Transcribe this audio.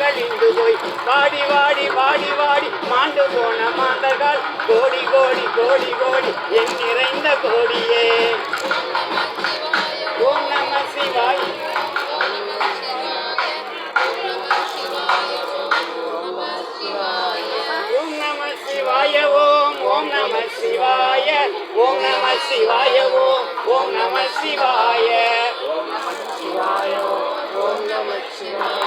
அழிந்து போய் வாடி வாடி வாடி வாடி மாண்டு போன மாந்தர்கள் கோடி கோடி கோடி கோடி என் நிறைந்த கோடியே. ஓம் நம சிவாய். ஓம் நம சிவாய ஓம். ஓம் நம சிவாய. ஓம் நம சிவாய ஓம். ஓம் நம சிவாய. ஓம் நம சிவாய ஓம். ஓம் நம சிவாய.